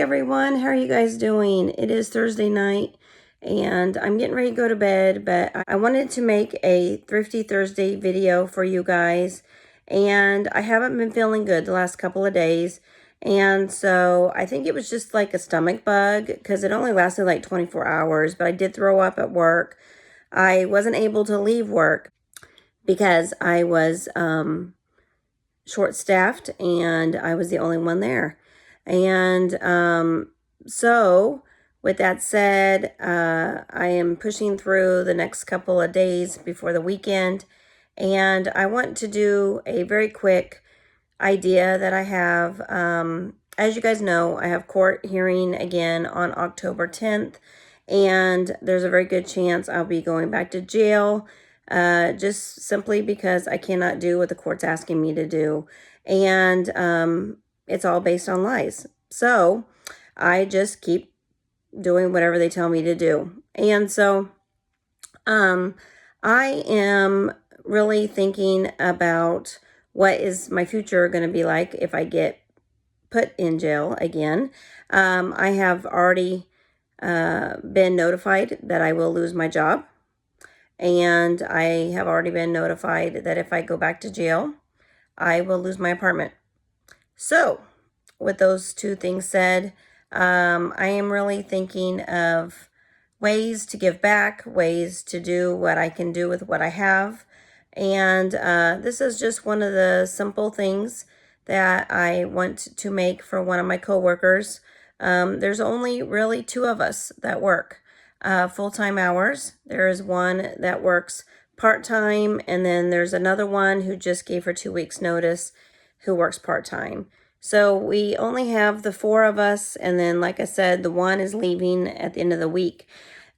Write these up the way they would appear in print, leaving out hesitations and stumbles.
everyone, how are you guys doing? It is Thursday night and I'm getting ready to go to bed, but I wanted to make a Thrifty Thursday video for you guys, and I haven't been feeling good the last couple of days, and so I think it was just like a stomach bug because it only lasted like 24 hours, but I did throw up at work. I wasn't able to leave work because I was short-staffed and I was the only one there. And so with that said, I am pushing through the next couple of days before the weekend, and I want to do a very quick idea that I have. As you guys know, I have court hearing again on October 10th, and there's a very good chance I'll be going back to jail, just simply because I cannot do what the court's asking me to do. And it's all based on lies. So I just keep doing whatever they tell me to do. And so I am really thinking about what is my future going to be like if I get put in jail again. I have already been notified that I will lose my job. And I have already been notified that if I go back to jail, I will lose my apartment. So, with those two things said, I am really thinking of ways to give back, ways to do what I can do with what I have. And this is just one of the simple things that I want to make for one of my coworkers. There's only really two of us that work full-time hours. There is one that works part-time, and then there's another one who just gave her 2 weeks notice who works part-time. So we only have the four of us, and then like I said, the one is leaving at the end of the week.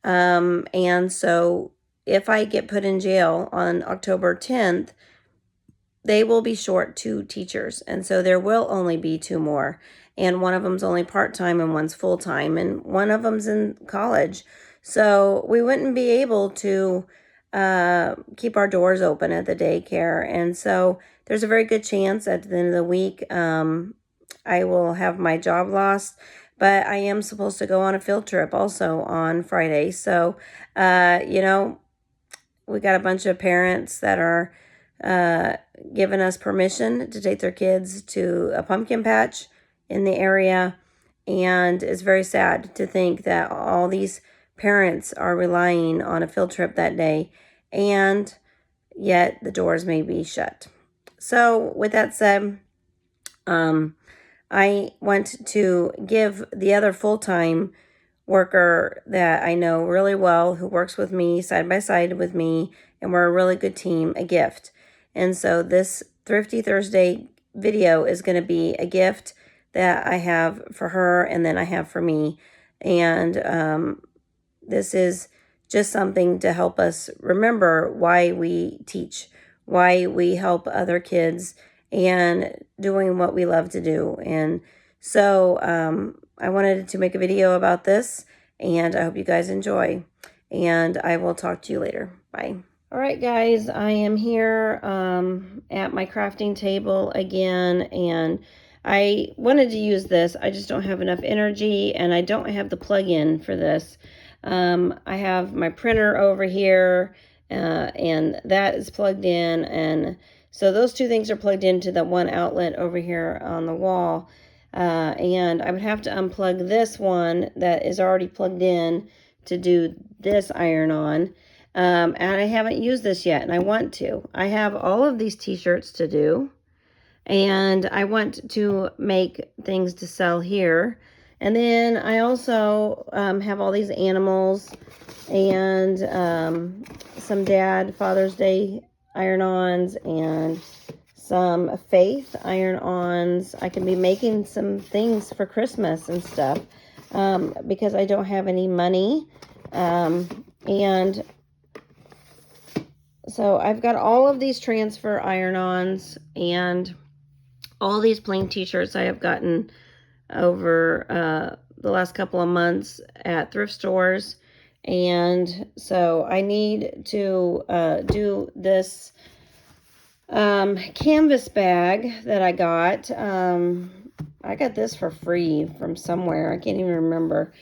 And so if I get put in jail on October 10th, they will be short 2 teachers, and so there will only be 2 more. And one of them's only part-time and one's full-time, and one of them's in college. So we wouldn't be able to keep our doors open at the daycare. And so there's a very good chance at the end of the week I will have my job lost. But I am supposed to go on a field trip also on Friday. So, you know, we got a bunch of parents that are giving us permission to take their kids to a pumpkin patch in the area. And it's very sad to think that all these parents are relying on a field trip that day, and yet the doors may be shut. So with that said, I want to give the other full-time worker that I know really well, who works with me side by side with me, and we're a really good team, a gift. And so this Thrifty Thursday video is going to be a gift that I have for her, and then I have for me. And this is just something to help us remember why we teach, why we help other kids, and doing what we love to do. And so I wanted to make a video about this, and I hope you guys enjoy. And I will talk to you later. Bye. All right, guys, I am here at my crafting table again, and I wanted to use this. I just don't have enough energy, and I don't have the plug-in for this. I have my printer over here, and that is plugged in, and so those two things are plugged into the one outlet over here on the wall, and I would have to unplug this one that is already plugged in to do this iron-on, and I haven't used this yet, and I want to. I have all of these t-shirts to do, and I want to make things to sell here. And then I also have all these animals and some Father's Day iron-ons and some Faith iron-ons. I can be making some things for Christmas and stuff because I don't have any money. And so I've got all of these transfer iron-ons and all these plain t-shirts I have gotten over the last couple of months at thrift stores. And so I need to do this canvas bag that I got. I got this for free from somewhere. I can't even remember.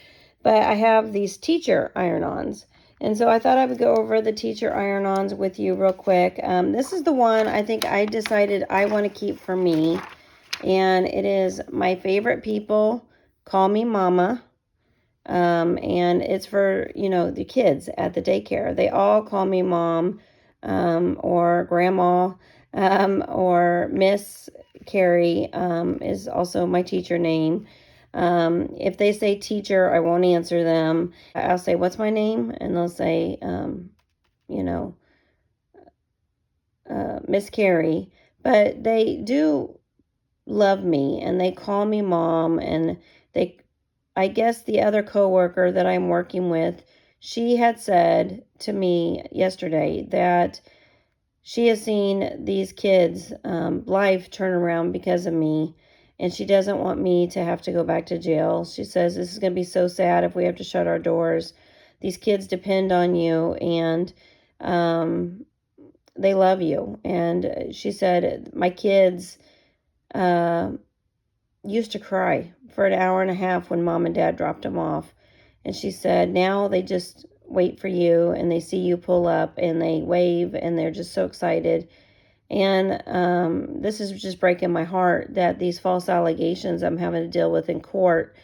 But I have these teacher iron-ons. And so I thought I would go over the teacher iron-ons with you real quick. This is the one I think I decided I want to keep for me. And it is My Favorite People Call Me Mama. And it's for, the kids at the daycare. They all call me Mom, or Grandma, or Miss Kerri, is also my teacher name. If they say teacher, I won't answer them. I'll say, what's my name? And they'll say, Miss Kerri. But they do love me and they call me Mom. And I guess the other coworker that I'm working with, she had said to me yesterday that she has seen these kids' life turn around because of me, and she doesn't want me to have to go back to jail. She says this is going to be so sad if we have to shut our doors. These kids depend on you, and they love you. And she said, my kids used to cry for an hour and a half when Mom and Dad dropped them off. And she said, now they just wait for you and they see you pull up and they wave and they're just so excited. And this is just breaking my heart that these false allegations I'm having to deal with in court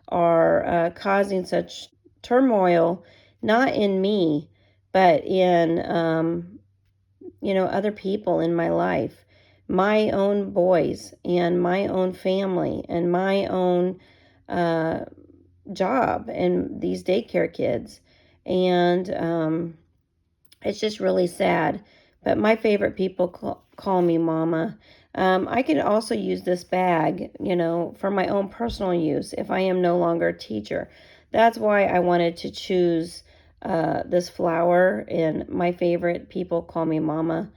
are causing such turmoil, not in me, but in, other people in my life, my own boys and my own family and my own job and these daycare kids. And it's just really sad. But my favorite people call me Mama. I can also use this bag, for my own personal use if I am no longer a teacher. That's why I wanted to choose this flower and My Favorite People Call Me Mama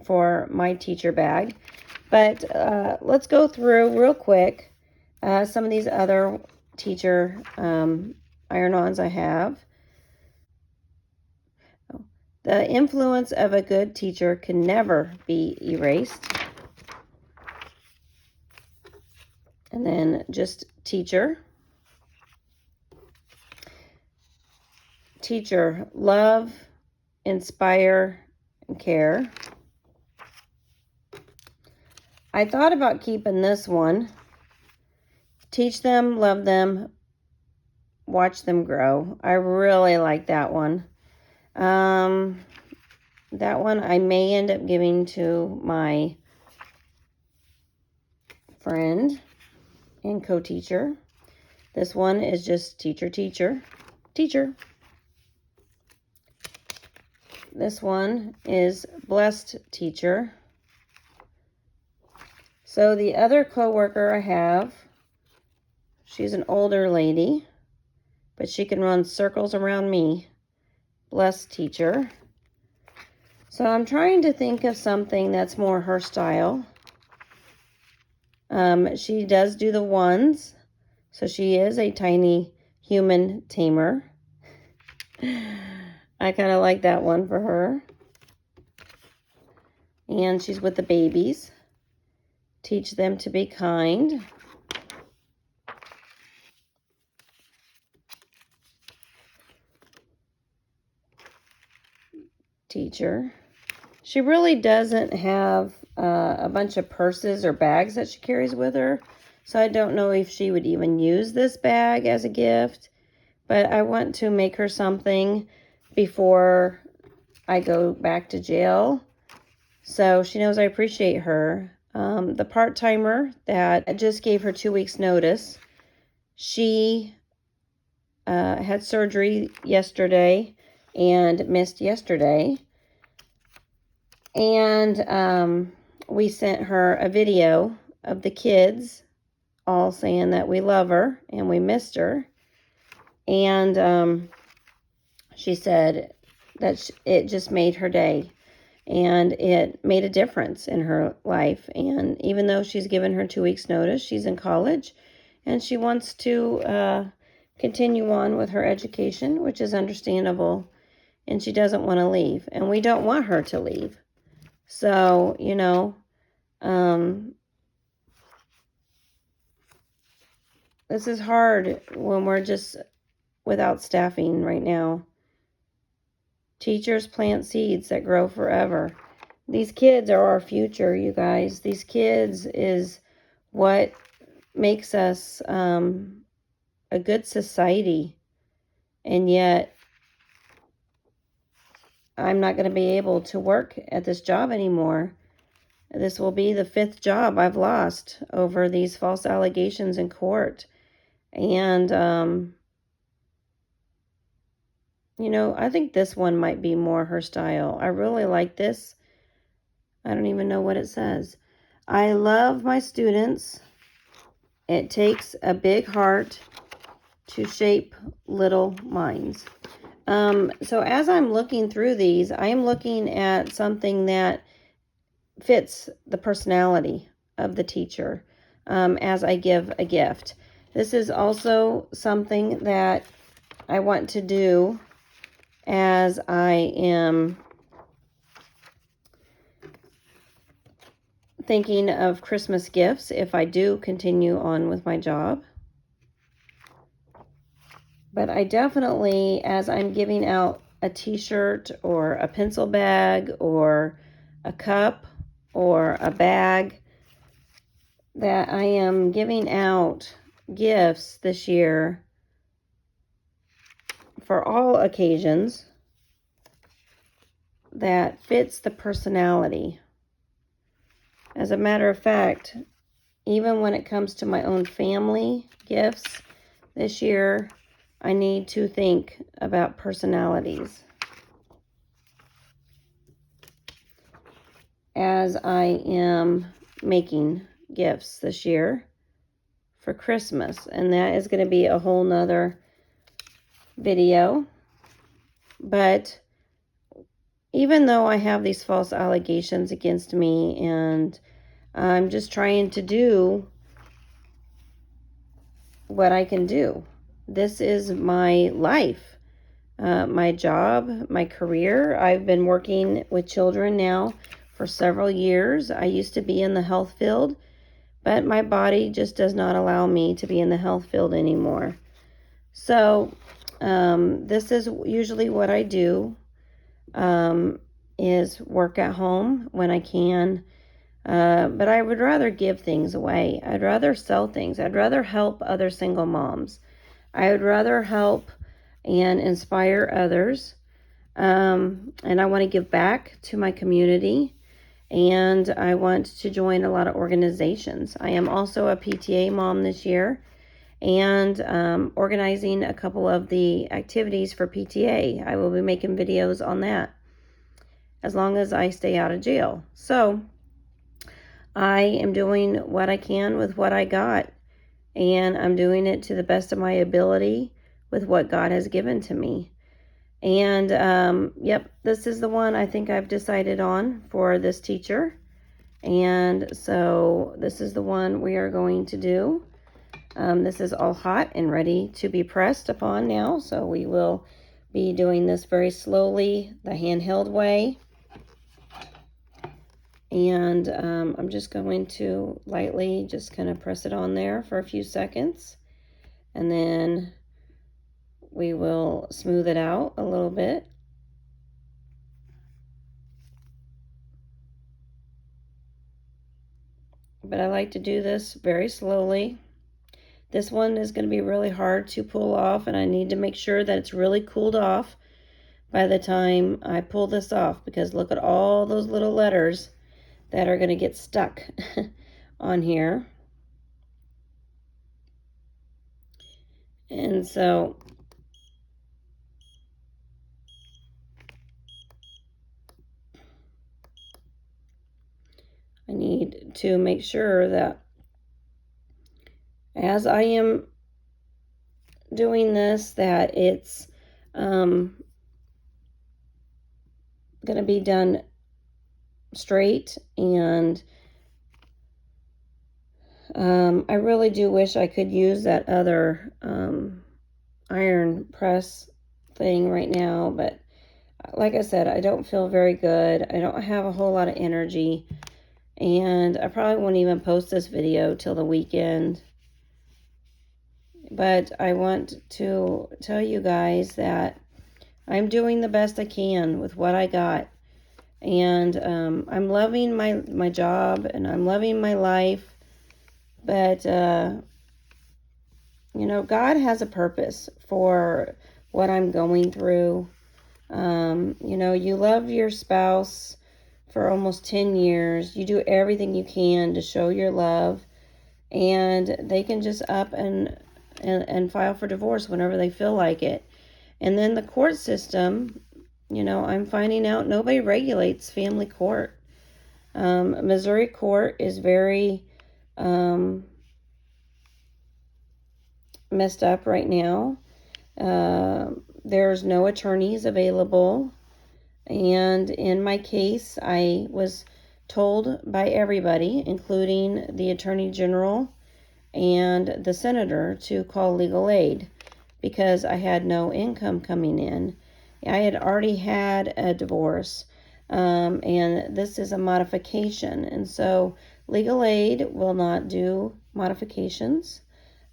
for my teacher bag. But let's go through real quick some of these other teacher iron-ons I have. The influence of a good teacher can never be erased. And then just teacher. Teacher, love, inspire, and care. I thought about keeping this one. Teach them, love them, watch them grow. I really like that one. That one I may end up giving to my friend and co-teacher. This one is just teacher, teacher, teacher. This one is blessed teacher. So the other coworker I have, she's an older lady, but she can run circles around me. Blessed teacher. So I'm trying to think of something that's more her style. She does do the ones, so she is a tiny human tamer. I kind of like that one for her. And she's with the babies. Teach them to be kind. Teacher. She really doesn't have a bunch of purses or bags that she carries with her. So I don't know if she would even use this bag as a gift. But I want to make her something before I go back to jail. So she knows I appreciate her. The part-timer that just gave her 2 weeks notice, she had surgery yesterday and missed yesterday. And we sent her a video of the kids all saying that we love her and we missed her. And she said that it just made her day. And it made a difference in her life. And even though she's given her 2 weeks notice, she's in college and she wants to continue on with her education, which is understandable. And she doesn't want to leave. And we don't want her to leave. So, This is hard when we're just without staffing right now. Teachers plant seeds that grow forever. These kids are our future, you guys. These kids is what makes us a good society. And yet, I'm not going to be able to work at this job anymore. This will be the 5th job I've lost over these false allegations in court. And, you know, I think this one might be more her style. I really like this. I don't even know what it says. I love my students. It takes a big heart to shape little minds. So as I'm looking through these, I am looking at something that fits the personality of the teacher as I give a gift. This is also something that I want to do as I am thinking of Christmas gifts if I do continue on with my job. But I definitely, as I'm giving out a t-shirt or a pencil bag or a cup or a bag, that I am giving out gifts this year for all occasions that fits the personality. As a matter of fact, even when it comes to my own family gifts this year, I need to think about personalities as I am making gifts this year for Christmas. And that is going to be a whole nother video. But even though I have these false allegations against me and I'm just trying to do what I can do. This is my life, my job, my career. I've been working with children now for several years. I used to be in the health field, but my body just does not allow me to be in the health field anymore. So this is usually what I do, is work at home when I can. But I would rather give things away. I'd rather sell things. I'd rather help other single moms. I would rather help and inspire others. And I want to give back to my community. And I want to join a lot of organizations. I am also a PTA mom this year and organizing a couple of the activities for PTA. I will be making videos on that as long as I stay out of jail. So I am doing what I can with what I got, and I'm doing it to the best of my ability with what God has given to me. And yep, this is the one I think I've decided on for this teacher. And so this is the one we are going to do. This is all hot and ready to be pressed upon now. So we will be doing this very slowly, the handheld way. And I'm just going to lightly just kind of press it on there for a few seconds. And then we will smooth it out a little bit. But I like to do this very slowly. This one is going to be really hard to pull off, and I need to make sure that it's really cooled off by the time I pull this off, because look at all those little letters that are going to get stuck on here. And so I need to make sure that as I am doing this, that it's going to be done straight. And I really do wish I could use that other iron press thing right now, but like I said, I don't feel very good. I don't have a whole lot of energy, and I probably won't even post this video till the weekend. But I want to tell you guys that I'm doing the best I can with what I got. And I'm loving my job, and I'm loving my life. But, God has a purpose for what I'm going through. You love your spouse for almost 10 years. You do everything you can to show your love. And they can just up and file for divorce whenever they feel like it. And then the court system, I'm finding out nobody regulates family court. Missouri court is very messed up right now. There's no attorneys available. And in my case, I was told by everybody, including the Attorney General and the Senator, to call legal aid because I had no income coming in. I had already had a divorce, and this is a modification. And so legal aid will not do modifications.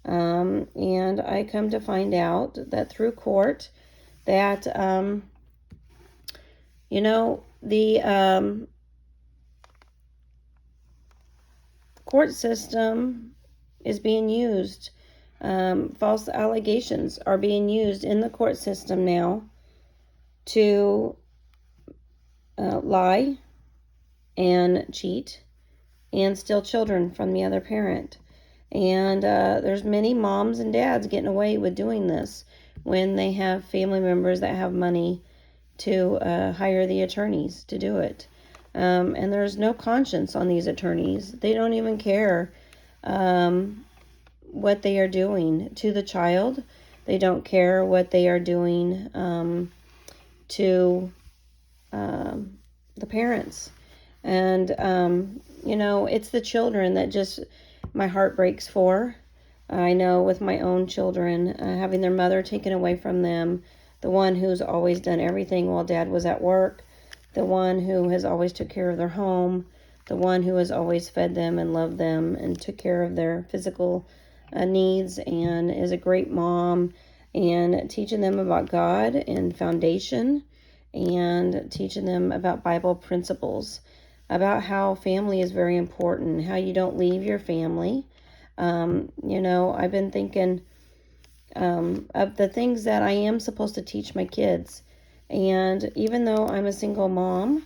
And I come to find out that through court that, the court system is being used. False allegations are being used in the court system now to lie and cheat and steal children from the other parent. And there's many moms and dads getting away with doing this when they have family members that have money to hire the attorneys to do it. And there's no conscience on these attorneys. They don't even care what they are doing to the child. They don't care what they are doing to the parents. And, it's the children that just my heart breaks for. I know with my own children, having their mother taken away from them, the one who's always done everything while dad was at work, the one who has always took care of their home, the one who has always fed them and loved them and took care of their physical needs and is a great mom, and teaching them about God and foundation, and teaching them about Bible principles, about how family is very important, how you don't leave your family. I've been thinking of the things that I am supposed to teach my kids. And even though I'm a single mom,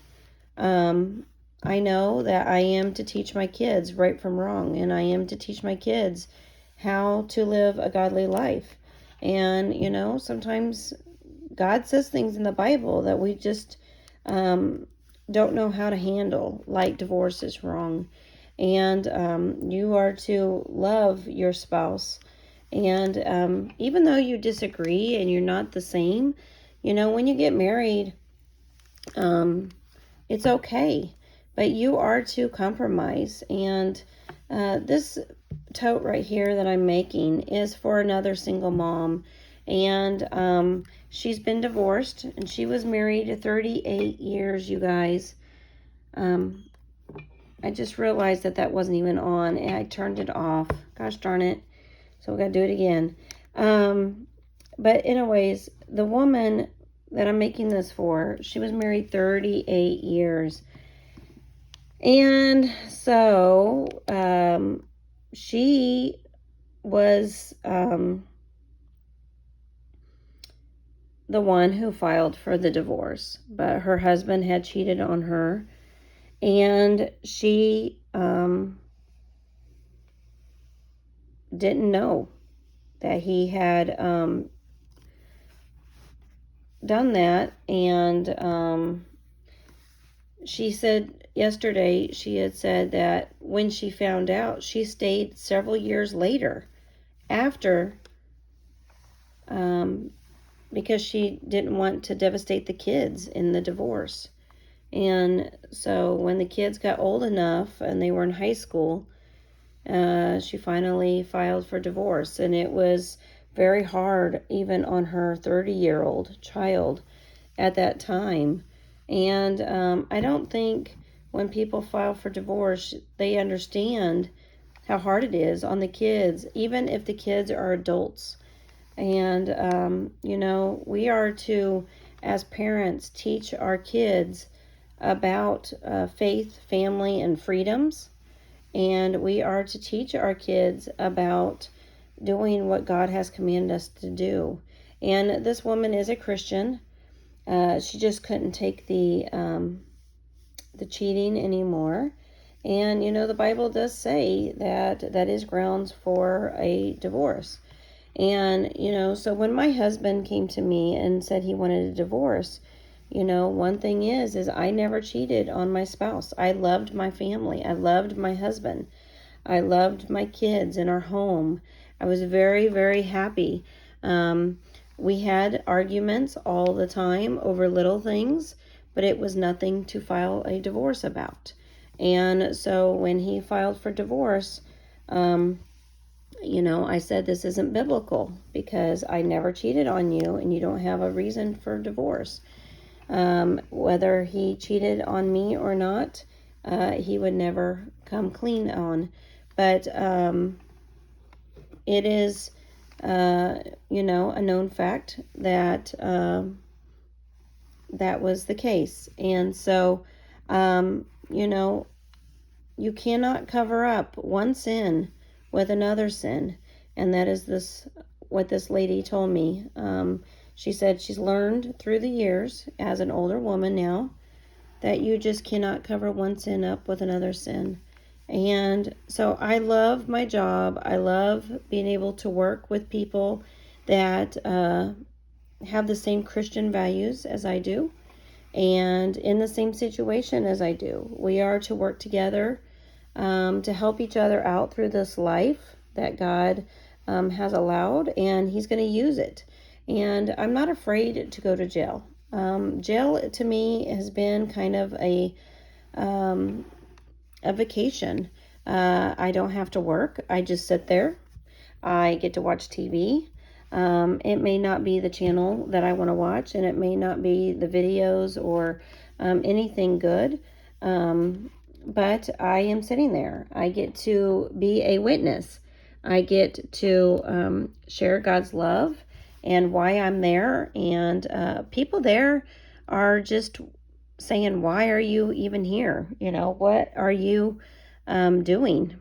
I know that I am to teach my kids right from wrong, and I am to teach my kids how to live a godly life. And, sometimes God says things in the Bible that we just don't know how to handle, like divorce is wrong. And you are to love your spouse. And even though you disagree and you're not the same, when you get married, it's okay. But you are to compromise. And this tote right here that I'm making is for another single mom. And she's been divorced, and she was married 38 years, you guys. I just realized that wasn't even on, and I turned it off. Gosh darn it. So we got to do it again. But anyways, the woman that I'm making this for, she was married 38 years. And so she was the one who filed for the divorce, but her husband had cheated on her, and she didn't know that he had done that. And she said yesterday, she had said that when she found out, she stayed several years later after, because she didn't want to devastate the kids in the divorce. And so when the kids got old enough and they were in high school, she finally filed for divorce. And it was very hard, even on her 30-year-old child at that time. And I don't think when people file for divorce, they understand how hard it is on the kids, even if the kids are adults. And, we are to, as parents, teach our kids about faith, family, and freedoms. And we are to teach our kids about doing what God has commanded us to do. And this woman is a Christian. She just couldn't take the cheating anymore. And the Bible does say that that is grounds for a divorce. And so when my husband came to me and said he wanted a divorce, one thing is I never cheated on my spouse. I loved my family. I loved my husband. I loved my kids and our home. I was very, very happy. We had arguments all the time over little things, but it was nothing to file a divorce about. And so when he filed for divorce, I said, this isn't biblical because I never cheated on you and you don't have a reason for divorce. Whether he cheated on me or not, he would never come clean on. But it is, a known fact that that was the case. And so, you cannot cover up one sin with another sin. And that is what this lady told me. She said she's learned through the years as an older woman now that you just cannot cover one sin up with another sin. And so I love my job. I love being able to work with people that have the same Christian values as I do and in the same situation as I do. We are to work together to help each other out through this life that God has allowed, and He's going to use it. And I'm not afraid to go to jail. Jail to me has been kind of a vacation. I don't have to work. I just sit there. I get to watch TV. It may not be the channel that I want to watch, and it may not be the videos or anything good. But I am sitting there. I get to be a witness. I get to share God's love and why I'm there. And people there are just saying, why are you even here? What are you doing?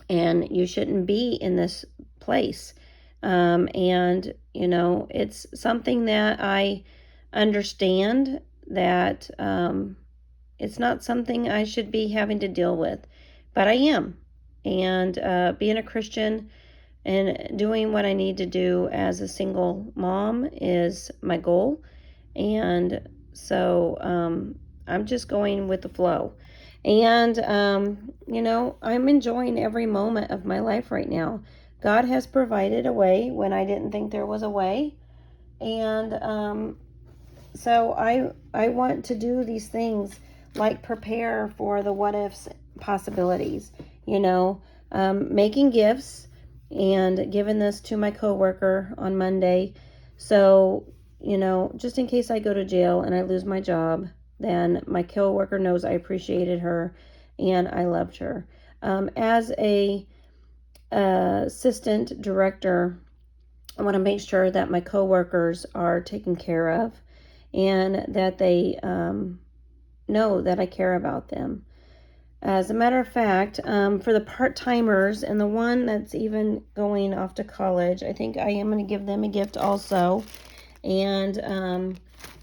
And you shouldn't be in this place. And it's something that I understand that it's not something I should be having to deal with, but I am. And being a Christian and doing what I need to do as a single mom is my goal. And so I'm just going with the flow. And, I'm enjoying every moment of my life right now. God has provided a way when I didn't think there was a way. And so I want to do these things like prepare for the what ifs possibilities, making gifts and giving this to my coworker on Monday. So, just in case I go to jail and I lose my job, then my coworker knows I appreciated her and I loved her. As a assistant director, I want to make sure that my coworkers are taken care of and that they know that I care about them. As a matter of fact, for the part-timers and the one that's even going off to college, I think I am going to give them a gift also. And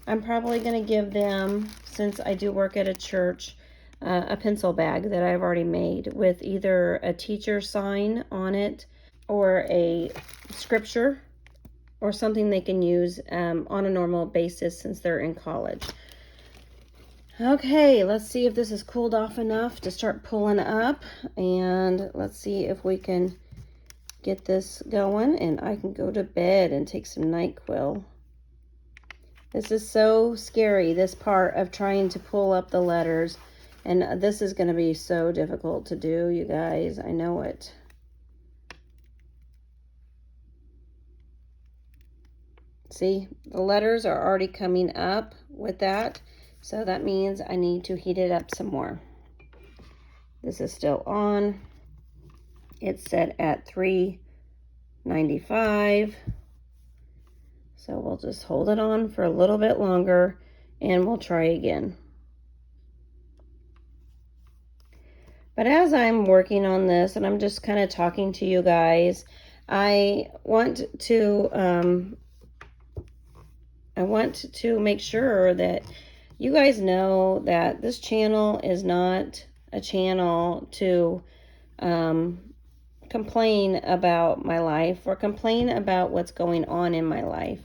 I'm probably going to give them, since I do work at a church, a pencil bag that I've already made with either a teacher sign on it or a scripture or something they can use on a normal basis since they're in college. Okay, let's see if this is cooled off enough to start pulling up, and let's see if we can get this going and I can go to bed and take some NyQuil. This is so scary, this part of trying to pull up the letters, and this is going to be so difficult to do, you guys. I know it. See, the letters are already coming up with that. So that means I need to heat it up some more. This is still on. It's set at $3.95. So we'll just hold it on for a little bit longer and we'll try again. But as I'm working on this and I'm just kind of talking to you guys, I want to make sure that you guys know that this channel is not a channel to complain about my life or complain about what's going on in my life.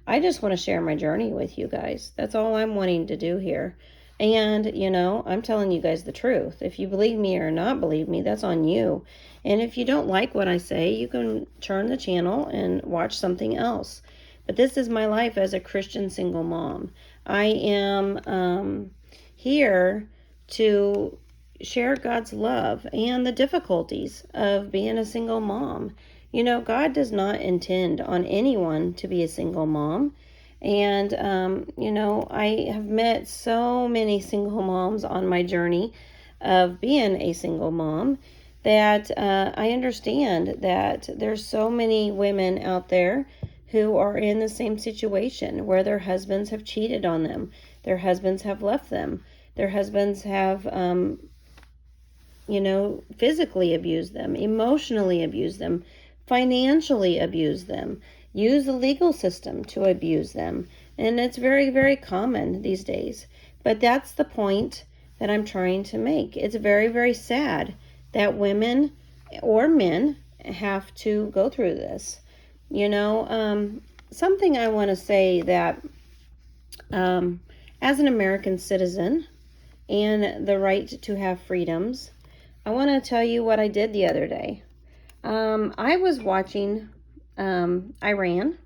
I just want to share my journey with you guys. That's all I'm wanting to do here. And, you know, I'm telling you guys the truth. If you believe me or not believe me, that's on you. And if you don't like what I say, you can turn the channel and watch something else. But this is my life as a Christian single mom. I am here to share God's love and the difficulties of being a single mom. You know, God does not intend on anyone to be a single mom. And, you know, I have met so many single moms on my journey of being a single mom that I understand that there's so many women out there who are in the same situation where their husbands have cheated on them. Their husbands have left them. Their husbands have, you know, physically abused them, emotionally abused them, financially abuse them, use the legal system to abuse them. And it's very, very common these days. But that's the point that I'm trying to make. It's very, very sad that women or men have to go through this. You know, something I want to say that as an American citizen and the right to have freedoms, I want to tell you what I did the other day. I was watching Iran,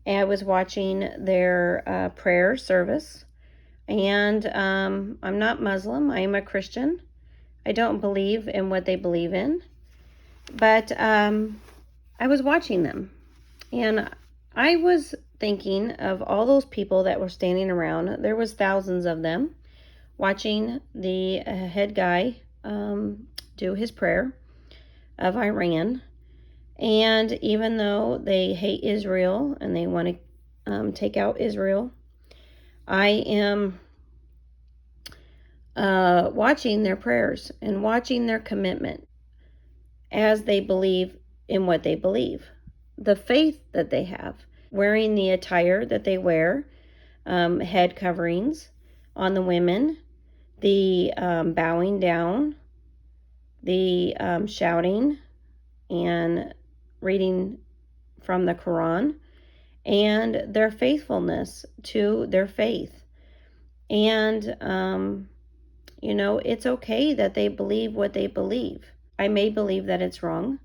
and I was watching their prayer service, and I'm not Muslim. I am a Christian. I don't believe in what they believe in, but I was watching them, and I was thinking of all those people that were standing around. There was thousands of them watching the head guy do his prayer of Iran. And even though they hate Israel and they want to take out Israel, I am watching their prayers and watching their commitment as they believe in what they believe, the faith that they have, wearing the attire that they wear, head coverings on the women, the bowing down, the shouting and reading from the Quran, and their faithfulness to their faith. And, you know, it's okay that they believe what they believe. I may believe that it's wrong,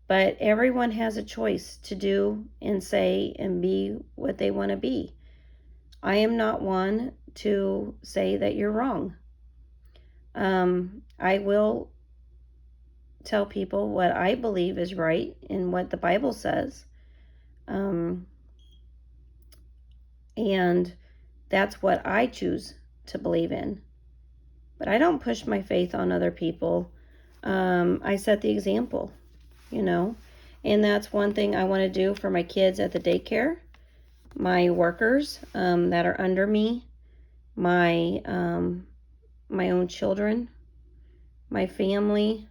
but everyone has a choice to do and say and be what they want to be. I am not one to say that you're wrong. I will tell people what I believe is right and what the Bible says. And that's what I choose to believe in. But I don't push my faith on other people. I set the example, you know. And that's one thing I want to do for my kids at the daycare, my workers that are under me, my own children, my family,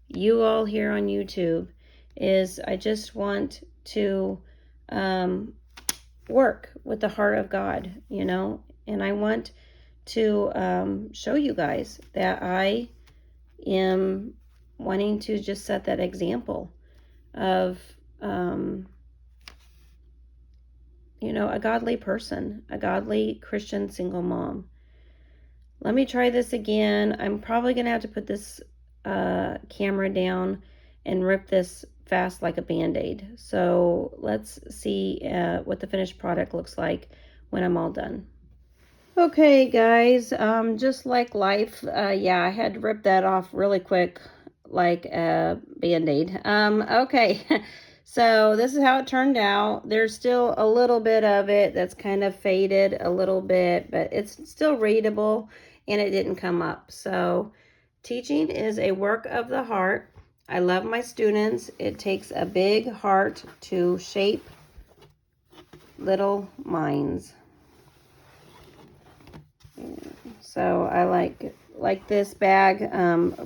you all here on YouTube, is I just want to work with the heart of God, you know, and I want to show you guys that I am wanting to just set that example of, you know, a godly person, a godly Christian single mom. Let me try this again. I'm probably going to have to put this camera down and rip this fast like a band-aid. So let's see what the finished product looks like when I'm all done. Okay, guys, just like life, yeah, I had to rip that off really quick like a band-aid. Okay, so this is how it turned out. There's still a little bit of it that's kind of faded a little bit, but it's still readable and it didn't come up. So teaching is a work of the heart. I love my students. It takes a big heart to shape little minds. So I like this bag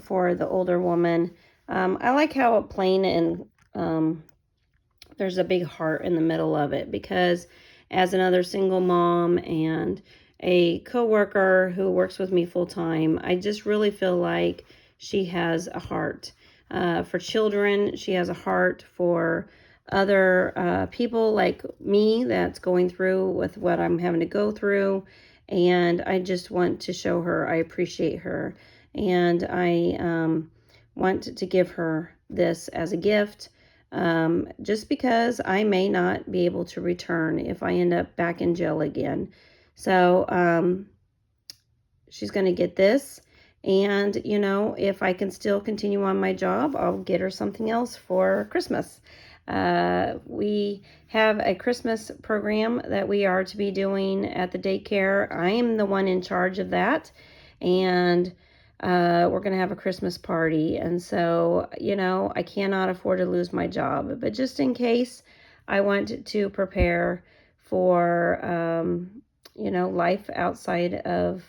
for the older woman. I like how it plain and there's a big heart in the middle of it, because as another single mom and a coworker who works with me full time, I just really feel like she has a heart for children. She has a heart for other people like me that's going through with what I'm having to go through. And I just want to show her I appreciate her. And I want to give her this as a gift. Just because I may not be able to return if I end up back in jail again. So she's going to get this. And, you know, if I can still continue on my job, I'll get her something else for Christmas. We have a Christmas program that we are to be doing at the daycare. I am the one in charge of that. And we're going to have a Christmas party. And so, you know, I cannot afford to lose my job. But just in case, I want to prepare for, you know, life outside of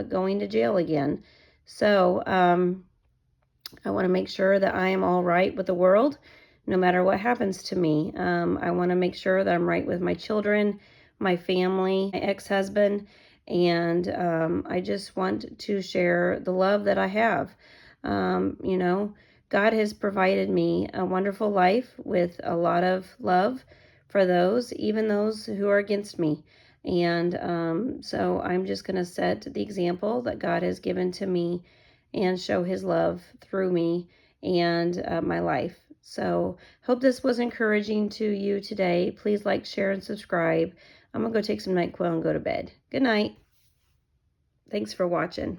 going to jail again. So I want to make sure that I am all right with the world, no matter what happens to me. I want to make sure that I'm right with my children, my family, my ex-husband, and I just want to share the love that I have. You know, God has provided me a wonderful life with a lot of love for those, even those who are against me. And so I'm just going to set the example that God has given to me and show his love through me and my life. So hope this was encouraging to you today. Please like, share, and subscribe. I'm going to go take some NyQuil and go to bed. Good night. Thanks for watching.